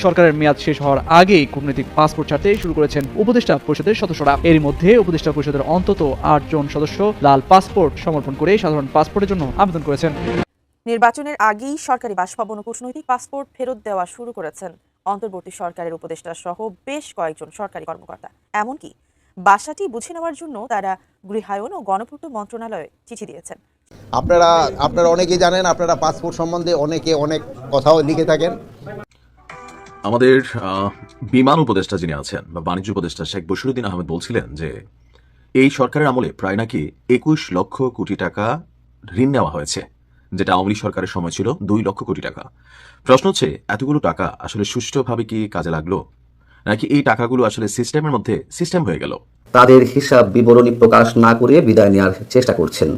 সরকারের মেয়াদ শেষ হওয়ার আগেই কূটনৈতিক পাসপোর্ট ছাড়তে শুরু করেছেন উপদেষ্টা পরিষদের সদস্যরা। এরই মধ্যে উপদেষ্টা পরিষদের অন্তত 8 জন সদস্য লাল পাসপোর্ট সমর্পণ করে সাধারণ পাসপোর্টের জন্য আবেদন করেছেন। নির্বাচনের আগেই সরকারি বাসভবন ও কূটনৈতিক পাসপোর্ট ফেরত দেওয়া শুরু করেছেন অন্তর্বর্তী সরকারের উপদেষ্টা সহ বেশ কয়েকজন সরকারি কর্মকর্তা। এমনকি বাসাটি বুঝে নেওয়ার জন্য তারা গৃহায়ন ও গণপূর্ত মন্ত্রণালয়ে চিঠি দিয়েছেন। আপনারা অনেকেই জানেন, আপনারা পাসপোর্ট সম্বন্ধে অনেক কথাও লিখে থাকেন। আমাদের বিমান উপদেষ্টা যিনি আছেন বা বাণিজ্য উপদেষ্টা শেখ বশিরউদ্দিন আহমেদ বলছিলেন যে এই সরকারের আমলে প্রায় নাকি 21 লক্ষ কোটি টাকা ঋণ নেওয়া হয়েছে, যেটা আওয়ামী লীগ সরকারের সময় ছিল 2 লক্ষ কোটি টাকা। প্রশ্ন হচ্ছে, এতগুলো টাকা আসলে সুষ্ঠুভাবে কি কাজে লাগলো, নাকি এই টাকাগুলো আসলে সিস্টেমের মধ্যে সিস্টেম হয়ে গেল? তাদের হিসাব বিবরণী প্রকাশ না করে বিদায় নেওয়ার চেষ্টা করছেন।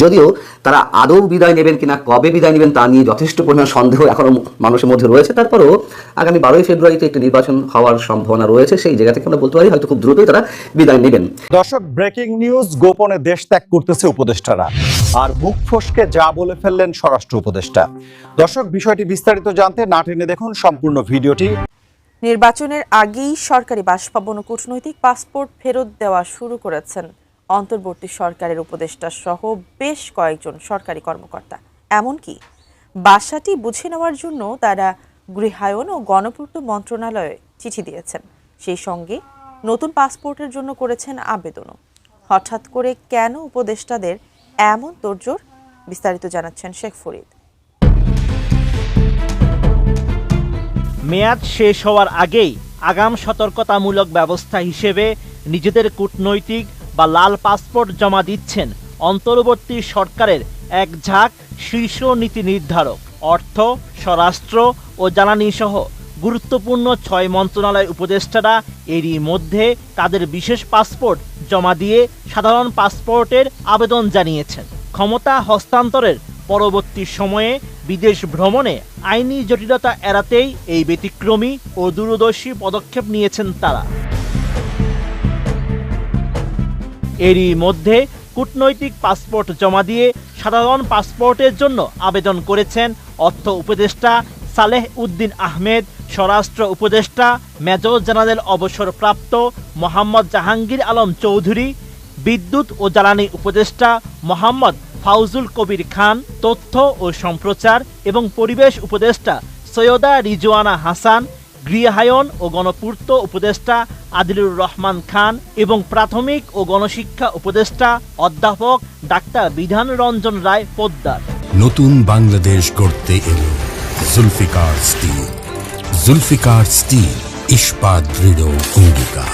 যদিও তারা আদৌ বিদায় নেবেন কিনা, কবে বিদায় নেবেন তা নিয়ে যথেষ্ট পরিমাণ সন্দেহ এখনো মানুষের মধ্যে রয়েছে। তারপরেও আগামী 12ই ফেব্রুয়ারিতে একটি নির্বাচন হওয়ার সম্ভাবনা রয়েছে, সেই জায়গা থেকে আমরা বলতে পারি হয়তো খুব দ্রুতই তারা বিদায় নেবেন। দর্শক, ব্রেকিং নিউজ, গোপনে দেশ ত্যাগ করতেছে উপদেষ্টারা, আর মুখ ফসকে যা বলে ফেললেন স্বরাষ্ট্র উপদেষ্টা। দর্শক, বিষয়টি বিস্তারিত জানতে না টেনে দেখুন সম্পূর্ণ ভিডিওটি। নির্বাচনের আগেই সরকারি বাসভবন ও কূটনৈতিক পাসপোর্ট ফেরত দেওয়া শুরু করেছেন অন্তর্বর্তী সরকারের উপদেষ্টা সহ বেশ কয়েকজন সরকারি কর্মকর্তা। এমনকি বাসাটি বুঝে নেওয়ার জন্য তারা গৃহায়ন ও গণপূর্ত মন্ত্রণালয়ে চিঠি দিয়েছেন। সেই সঙ্গে নতুন পাসপোর্টের জন্য করেছেন আবেদনও। হঠাৎ করে কেন উপদেষ্টাদের এমন তোড়জোড়, বিস্তারিত জানাচ্ছেন শেখ ফরিদ। মেয়াদ শেষ হওয়ার আগেই আগাম সতর্কতামূলক ব্যবস্থা হিসেবে নিজেদের কূটনৈতিক বা লাল পাসপোর্ট জমা দিচ্ছেন অন্তর্বর্তী সরকারের এক ঝাঁক শীর্ষ নীতি নির্ধারক। অর্থ, স্বরাষ্ট্র ও জ্বালানি সহ গুরুত্বপূর্ণ 6 মন্ত্রণালয় উপদেষ্টারা এরই মধ্যে তাদের বিশেষ পাসপোর্ট জমা দিয়ে সাধারণ পাসপোর্টের আবেদন জানিয়েছেন। ক্ষমতা হস্তান্তরের পরবর্তী সময়ে বিদেশ ভ্রমণে আইনি জটিলতা এড়াতেই এই ব্যতিক্রমী ও দূরদর্শী পদক্ষেপ নিয়েছেন তারা। এরই মধ্যে কূটনৈতিক পাসপোর্ট জমা দিয়ে সাধারণ পাসপোর্টের জন্য আবেদন করেছেন অর্থ উপদেষ্টা সালেহ উদ্দিন আহমেদ, স্বরাষ্ট্র উপদেষ্টা মেজর জেনারেল অবসরপ্রাপ্ত মোহাম্মদ জাহাঙ্গীর আলম চৌধুরী, বিদ্যুৎ ও জ্বালানি উপদেষ্টা মোহাম্মদ ফাউজুল কবির খান, তথ্য ও সম্প্রচার এবং পরিবেশ উপদেষ্টা সৈয়দা রিজওয়ানা হাসান, গৃহায়ন ও গণপূর্ত উপদেষ্টা আদিলুর রহমান খান এবং প্রাথমিক ও গণশিক্ষা উপদেষ্টা অধ্যাপক ডাক্তার বিধান রঞ্জন রায় পোদ্দার। নতুন বাংলাদেশ গড়তে এলো জুলফিকার স্টিল। জুলফিকার স্টিল, ইস্পাত দৃঢ় অঙ্গীকার।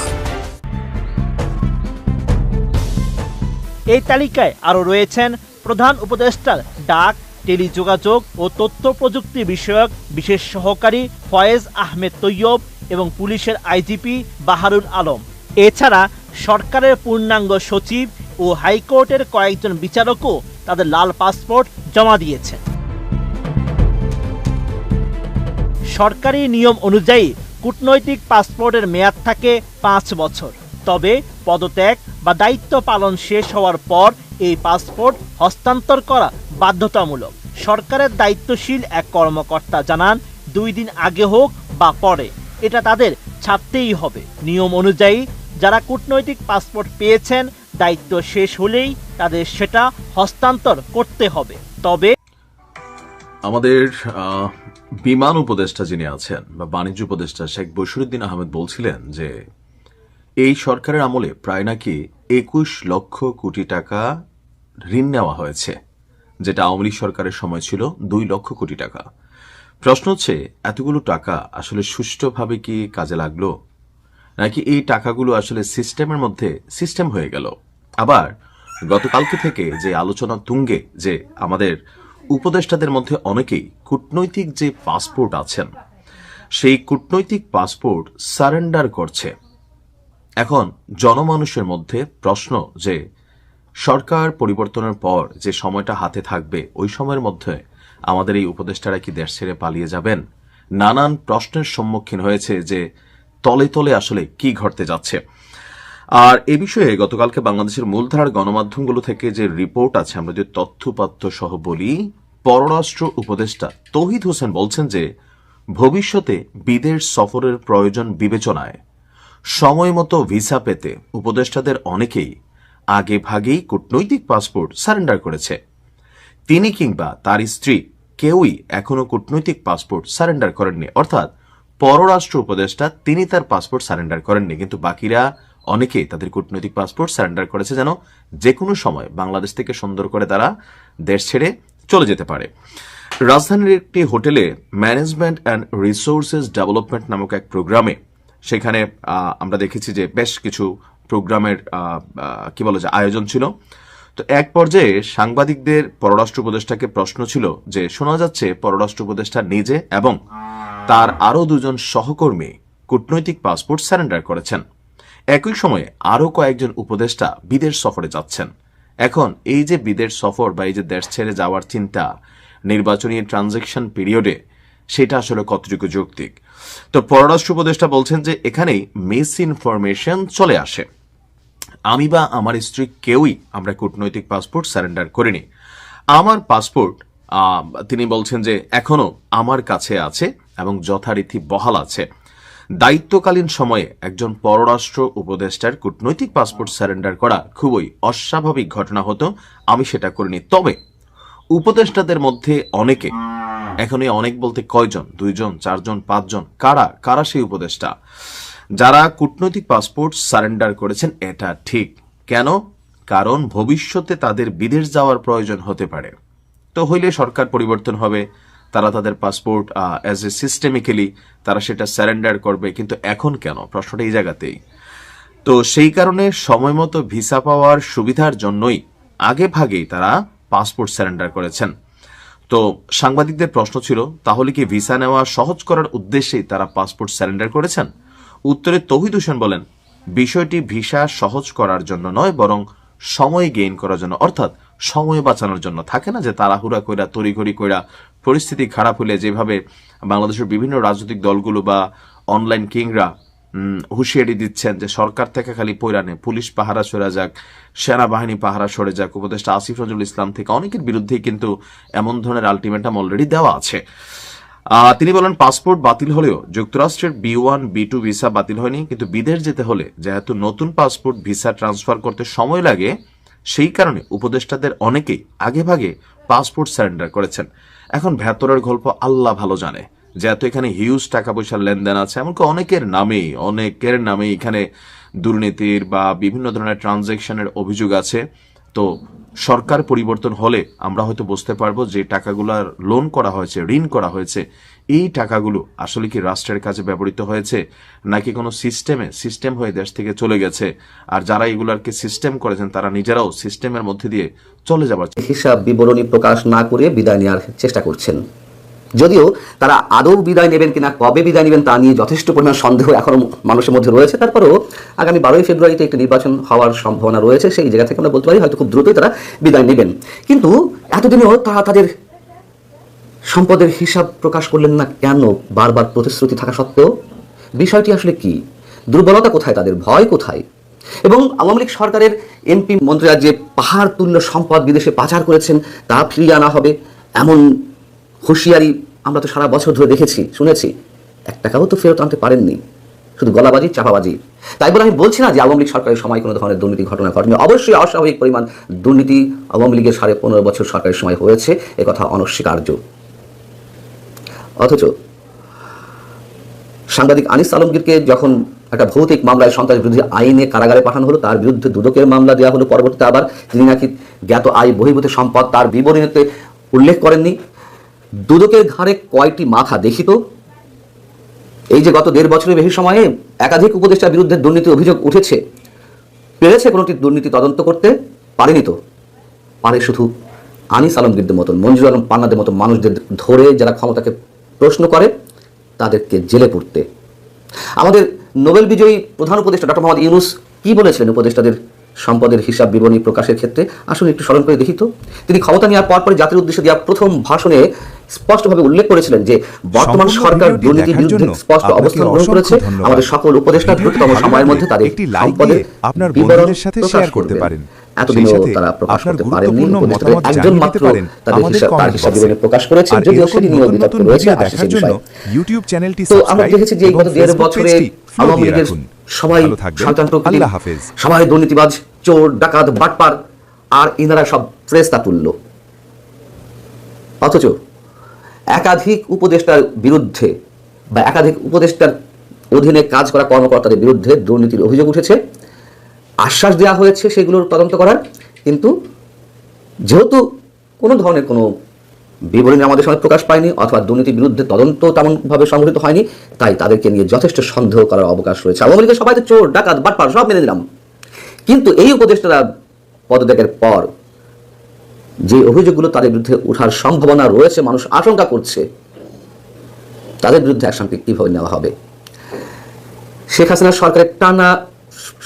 এই তালিকায় আরও রয়েছেন প্রধান উপদেষ্টার ডাক, টেলিযোগাযোগ ও তথ্য প্রযুক্তি বিষয়ক বিশেষ সহকারী ফয়েজ আহমেদ তৈয়ব এবং পুলিশের আইজিপি বাহারুল আলম। এছাড়া সরকারের পূর্ণাঙ্গ সচিব ও হাইকোর্টের কয়েকজন বিচারকও তাদের লাল পাসপোর্ট জমা দিয়েছেন। সরকারি নিয়ম অনুযায়ী কূটনৈতিক পাসপোর্টের মেয়াদ থাকে 5 বছর। তবে পদত্যাগ বা দায়িত্ব পালন শেষ হওয়ার পর এই পাসপোর্ট হস্তান্তর করা বাধ্যতামূলক। সরকারের দায়িত্বশীল এক কর্মকর্তা জানান, 2 দিন আগে হোক বা পরে এটা তাদের ছাড়তেই হবে। নিয়ম অনুযায়ী যারা কূটনৈতিক পাসপোর্ট পেয়েছেন, দায়িত্ব শেষ হলেই তাদের সেটা হস্তান্তর করতে হবে। তবে আমাদের বিমান উপদেষ্টা যিনি আছেন বা বাণিজ্য উপদেষ্টা শেখ বশিরউদ্দিন আহমেদ বলছিলেন যে এই সরকারের আমলে প্রায় নাকি 21 লক্ষ কোটি টাকা ঋণ নেওয়া হয়েছে, যেটা আওয়ামী লীগ সরকারের সময় ছিল 2 লক্ষ কোটি টাকা। প্রশ্ন হচ্ছে, এতগুলো টাকা আসলে সুষ্ঠুভাবে কি কাজে লাগলো, নাকি এই টাকাগুলো আসলে সিস্টেমের মধ্যে সিস্টেম হয়ে গেল? আবার গতকালকে থেকে যে আলোচনা তুঙ্গে যে আমাদের উপদেষ্টাদের মধ্যে অনেকেই কূটনৈতিক যে পাসপোর্ট আছেন সেই কূটনৈতিক পাসপোর্ট সারেন্ডার করছে। এখন জনমানুষের মধ্যে প্রশ্ন যে সরকার পরিবর্তনের পর যে সময়টা হাতে থাকবে, ওই সময়ের মধ্যে আমাদের এই উপদেষ্টারা কি দেশ ছেড়ে পালিয়ে যাবেন? নানান প্রশ্নের সম্মুখীন হয়েছে যে তলে তলে আসলে কি ঘটতে যাচ্ছে। আর এ বিষয়ে গতকালকে বাংলাদেশের মূলধারার গণমাধ্যমগুলো থেকে যে রিপোর্ট আছে, আমরা যে তথ্যপাত্য সহ বলি, পররাষ্ট্র উপদেষ্টা তৌহিদ হোসেন বলছেন যে ভবিষ্যতে বিদেশ সফরের প্রয়োজন বিবেচনায় সময় মতো ভিসা পেতে উপদেষ্টাদের অনেকেই আগে ভাগেই কূটনৈতিক পাসপোর্ট সারেন্ডার করেছে। তিনি কিংবা তার স্ত্রী কেউই এখনো কূটনৈতিক পাসপোর্ট সারেন্ডার করেননি, অর্থাৎ পররাষ্ট্র উপদেষ্টা তিনি তার পাসপোর্ট সারেন্ডার করেননি, কিন্তু বাকিরা অনেকেই তাদের কূটনৈতিক পাসপোর্ট সারেন্ডার করেছে যেন যে কোনো সময় বাংলাদেশ থেকে সুন্দর করে তারা দেশ ছেড়ে চলে যেতে পারে। রাজধানীর একটি হোটেলে ম্যানেজমেন্ট অ্যান্ড রিসোর্সেস ডেভেলপমেন্ট নামক এক প্রোগ্রামে সেখানে আমরা দেখেছি যে বেশ কিছু প্রোগ্রামের আয়োজন ছিল। তো এক পর্যায়ে সাংবাদিকদের পররাষ্ট্র উপদেষ্টাকে প্রশ্ন ছিল যে শোনা যাচ্ছে পররাষ্ট্র উপদেষ্টা নিজে এবং তার আরও দুজন সহকর্মী কূটনৈতিক পাসপোর্ট সারেন্ডার করেছেন। একই সময়ে আরও কয়েকজন উপদেষ্টা বিদেশ সফরে যাচ্ছেন। এখন এই যে বিদেশ সফর বা এই যে দেশ ছেড়ে যাওয়ার চিন্তা নির্বাচনী ট্রানজ্যাকশন পিরিয়ডে, সেটা আসলে কতটুকু যৌক্তিক? তো পররাষ্ট্র উপদেষ্টা বলছেন যে এখানেই মিস ইনফরমেশন চলে আসে। আমি বা আমার স্ত্রী কেউই আমরা কূটনৈতিক পাসপোর্ট সারেন্ডার করিনি। আমার পাসপোর্ট তিনি বলছেন যে এখনো আমার কাছে আছে এবং যথারীতি বহাল আছে। দায়িত্বকালীন সময়ে একজন পররাষ্ট্র উপদেষ্টার কূটনৈতিক পাসপোর্ট সারেন্ডার করা খুবই অস্বাভাবিক ঘটনা হতো, আমি সেটা করিনি। তবে উপদেষ্টাদের মধ্যে অনেকে, এখন অনেক বলতে কয়জন, 2 জন 4 জন 5 জন, কারা সেই উপদেষ্টা যারা কূটনৈতিক পাসপোর্ট সারেন্ডার করেছেন? এটা ঠিক। কেন? কারণ ভবিষ্যতে তাদের বিদেশ যাওয়ার প্রয়োজন হতে পারে। তো হইলে সরকার পরিবর্তন হবে, তারা তাদের পাসপোর্ট অ্যাজ এ সিস্টেমিক্যালি তারা সেটা সারেন্ডার করবে, কিন্তু এখন কেন? প্রশ্নটা এই জায়গাতেই। তো সেই কারণে সময় মতো ভিসা পাওয়ার সুবিধার জন্যই আগে ভাগেই তারা পাসপোর্ট সারেন্ডার করেছেন। তো সাংবাদিকদের প্রশ্ন ছিল, তাহলে কি ভিসা নেওয়া সহজ করার উদ্দেশ্যেই তারা পাসপোর্ট সারেন্ডার করেছেন? উত্তরে তৌহিদ হোসেন বলেন, বিষয়টি ভিসা সহজ করার জন্য নয়, বরং সময় গেইন করার জন্য, অর্থাৎ সময় বাঁচানোর জন্য। থাকে না যে তাড়াহুড়া কইরা তড়িঘড়ি কইরা পরিস্থিতি খারাপ হলে যেভাবে বাংলাদেশের বিভিন্ন রাজনৈতিক দলগুলো বা অনলাইন কিংরা হুঁশিয়ারি দিচ্ছেন যে সরকার থেকে খালি পৈরানে পুলিশ পাহারা সরে যাক, সেনাবাহিনী পাহারা সরে যাক, উপদেষ্টা আসিফ নজরুল ইসলাম থেকে অনেকের বিরুদ্ধেই কিন্তু এমন ধরনের আলটিমেটাম অলরেডি দেওয়া আছে। তিনি বলেন, পাসপোর্ট বাতিল হলেও যুক্তরাষ্ট্রের B1 B2 ভিসা বাতিল হয়নি, কিন্তু বিদেশ যেতে হলে যেহেতু নতুন পাসপোর্ট ভিসা ট্রান্সফার করতে সময় লাগে, সেই কারণে উপদেষ্টাদের অনেকেই আগে ভাগে পাসপোর্ট সারেন্ডার করেছেন। এখন ভেতরের গল্প আল্লাহ ভালো জানে, যেহেতু এখানে হিউজ টাকা পয়সার লেনদেন আছে, এমনকি অনেকের নামেই এখানে দুর্নীতির বা বিভিন্ন ধরনের ট্রানজ্যাকশনের অভিযোগ আছে। তো সরকার পরিবর্তন হলে আমরা হয়তো বুঝতে পারবো যে টাকাগুলোর লোন করা হয়েছে, ঋণ করা হয়েছে, এই টাকাগুলো আসলে কি রাষ্ট্রের কাজে ব্যবহৃত হয়েছে নাকি কোনো সিস্টেম হয়ে দেশ থেকে চলে গেছে, আর যারা এগুলারকে সিস্টেম করেছেন তারা নিজেরাও সিস্টেমের মধ্যে দিয়ে চলে যাবার হিসাব বিবরণী প্রকাশ না করে বিদায় নেওয়ার চেষ্টা করছেন। যদিও তারা আদৌ বিদায় নেবেন কিনা, কবে বিদায় নেবেন তা নিয়ে যথেষ্ট পরিমাণ সন্দেহ এখনো মানুষের মধ্যে রয়েছে। তারপরেও আগামী 12ই ফেব্রুয়ারিতে একটি নির্বাচন হওয়ার সম্ভাবনা রয়েছে, সেই জায়গা থেকে আমরা বলতে পারি হয়তো খুব দ্রুতই তারা বিদায় নেবেন। কিন্তু এতদিনেও তারা তাদের সম্পদের হিসাব প্রকাশ করলেন না কেন? বারবার প্রতিশ্রুতি থাকা সত্ত্বেও বিষয়টি আসলে কি? দুর্বলতা কোথায়, তাদের ভয় কোথায়? এবং আওয়ামী লীগ সরকারের এমপি মন্ত্রীরা যে পাহাড় তুল্য সম্পদ বিদেশে পাচার করেছেন তা ফিরিয়ে আনা হবে এমন হুঁশিয়ারি আমরা তো সারা বছর ধরে দেখেছি, শুনেছি। 1 টাকাও তো ফেরত আনতে পারেননি, শুধু গলাবাজি, চাপাবাজি। তাই বলে আমি বলছি না যে আওয়ামী লীগ সরকারের সময় কোনো ধরনের দুর্নীতি ঘটনা ঘটেনি। অবশ্যই অস্বাভাবিক পরিমাণ দুর্নীতি আওয়ামী লীগের 15.5 বছর সরকারের সময় হয়েছে, একথা অনস্বীকার্য। অথচ সাংবাদিক আনিস আলমগীরকে যখন একটা ভৌতিক মামলায় সন্ত্রাস বিরোধী আইনে কারাগারে পাঠানো হলো, তার বিরুদ্ধে দুদকের মামলা দেওয়া হলো। পরবর্তীতে আবার তিনি নাকি জ্ঞাত আয় বহির্ভূত সম্পদ তার বিবরণীতে উল্লেখ করেননি। দুদকের ঘাড়ে কয়টি মাথা দেখিত? এই যে গত 1.5 বছরের বেশি সময়ে একাধিক উপদেষ্টার বিরুদ্ধে দুর্নীতি অভিযোগ উঠেছে, পেরেছে কোনোটি দুর্নীতি তদন্ত করতে? পারেনি। তো পারে শুধু আনিস আলমগীরদের মতন, মঞ্জুর আলম পান্নাদের মতো মানুষদের ধরে যারা ক্ষমতাকে প্রশ্ন করে তাদেরকে জেলে পুরতে। আমাদের নোবেল বিজয়ী প্রধান উপদেষ্টা ডক্টর মোহাম্মদ ইউনূস কি বলেছিলেন উপদেষ্টাদের সম্পদের হিসাব বিবরণী প্রকাশের ক্ষেত্রে? আসলে একটু স্মরণ করে দেখি তো। তিনি ক্ষমতা নেওয়ার পরপরই জাতির উদ্দেশ্যে দেওয়া প্রথম ভাষণে স্পষ্টভাবে উল্লেখ করেছিলেন যে বর্তমান সরকার দুর্নীতির বিরুদ্ধে স্পষ্ট অবস্থান গ্রহণ করেছে। আমাদের সকল উপদেষ্টা দ্রুততম সময়ের মধ্যে তাদের সম্পদের আপনার বন্ধুদের সাথে শেয়ার করতে পারেন। এতদিনও তারা প্রকাশ করতে পারেননি। উপদেষ্টাদের একজন মাত্র তার হিসাব বিবরণী প্রকাশ করেছেন, যদিও সেটি নিয়েও বিতর্ক রয়েছে। ইউটিউব চ্যানেলটি তো আমরা দেখেছি যে গত 1.5 বছরে আওয়ামী লীগের সবাই সন্তান প্রকৃতি, সবাই দুর্নীতিবাজ, চোর, ডাকাত, বাটপার, আর ইনারা সব ফ্রেস্তা তুলল। অথচ একাধিক উপদেষ্টার বিরুদ্ধে বা একাধিক উপদেষ্টার অধীনে কাজ করা কর্মকর্তাদের বিরুদ্ধে দুর্নীতির অভিযোগ উঠেছে, আশ্বাস দেওয়া হয়েছে সেগুলোর তদন্ত করার, কিন্তু যেহেতু কোনো ধরনের কোনো বিবরণী আমাদের সামনে প্রকাশ পায়নি অথবা দুর্নীতির বিরুদ্ধে তদন্ত তেমনভাবে সংগঠিত হয়নি, তাই তাদেরকে নিয়ে যথেষ্ট সন্দেহ করার অবকাশ রয়েছে। আওয়ামী লীগের সবাই তো চোর, ডাকাত, বাটপার সব মেনে দিলাম, কিন্তু এই উপদেষ্টারা পদত্যাগের পর যে অভিযোগগুলো তাদের বিরুদ্ধে ওঠার সম্ভাবনা রয়েছে, মানুষ আশঙ্কা করছে, তাদের বিরুদ্ধে অ্যাকশন কিভাবে নেওয়া হবে। শেখ হাসিনা সরকারের টানা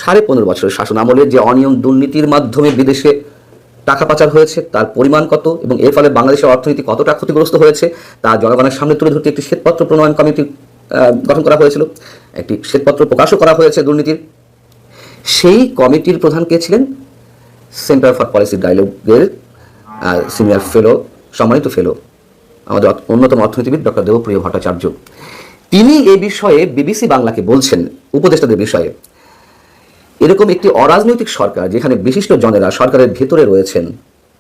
15.5 বছরের শাসন আমলে যে অনিয়ম দুর্নীতির মাধ্যমে বিদেশে টাকা পাচার হয়েছে তার পরিমাণ কত এবং এর ফলে বাংলাদেশের অর্থনীতি কতটা ক্ষতিগ্রস্ত হয়েছে তা জনগণের সামনে তুলে ধরতে একটি শ্বেতপত্র প্রণয়ন কমিটি গঠন করা হয়েছিল, একটি শ্বেতপত্র প্রকাশও করা হয়েছে দুর্নীতির। সেই কমিটির প্রধান কে ছিলেন? সেন্টার ফর পলিসি ডায়ালগের সিনিয়র ফেলো, সম্মানিত ফেলো, আমাদের অন্যতম অর্থনীতিবিদ ডক্টর দেবপ্রিয় ভট্টাচার্য। তিনি এই বিষয়ে বিবিসি বাংলাকে বলছেন, উপদেষ্টাদের বিষয়ে, এরকম একটি অরাজনৈতিক সরকার যেখানে বিশিষ্ট জনেরা সরকারের ভেতরে রয়েছেন,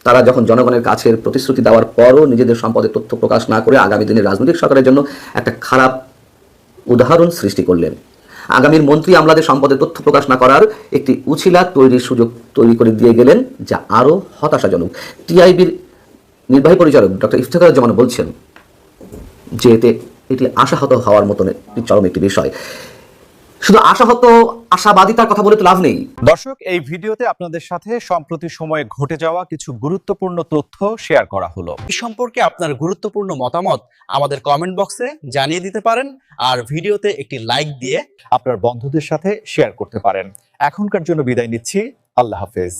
তারা যখন জনগণের কাছে প্রতিশ্রুতি দেওয়ার পরও নিজেদের সম্পদের তথ্য প্রকাশ না করে আগামী দিনের রাজনৈতিক সরকারের জন্য একটা খারাপ উদাহরণ সৃষ্টি করলেন। আগামীর মন্ত্রী আমলাদের সম্পদের তথ্য প্রকাশ না করার একটি উছিলা তৈরির সুযোগ তৈরি করে দিয়ে গেলেন, যা আরও হতাশাজনক। টিআইবির নির্বাহী পরিচালক ডক্টর ইফতেখারুজ্জামান বলছেন যে এটি আশাহত হওয়ার মতন চরম একটি বিষয়। শুধু আশাহত, আশাবাদিতার কথা বলে তো লাভ নেই। দর্শক, এই ভিডিওতে আপনাদের সাথে সম্প্রতি সময়ে ঘটে যাওয়া কিছু গুরুত্বপূর্ণ তথ্য শেয়ার করা হলো। এই সম্পর্কে আপনার গুরুত্বপূর্ণ মতামত আমাদের কমেন্ট বক্সে জানিয়ে দিতে পারেন, আর ভিডিওতে একটি লাইক দিয়ে আপনার বন্ধুদের সাথে শেয়ার করতে পারেন। এখনকার জন্য বিদায় নিচ্ছি, আল্লাহ হাফেজ।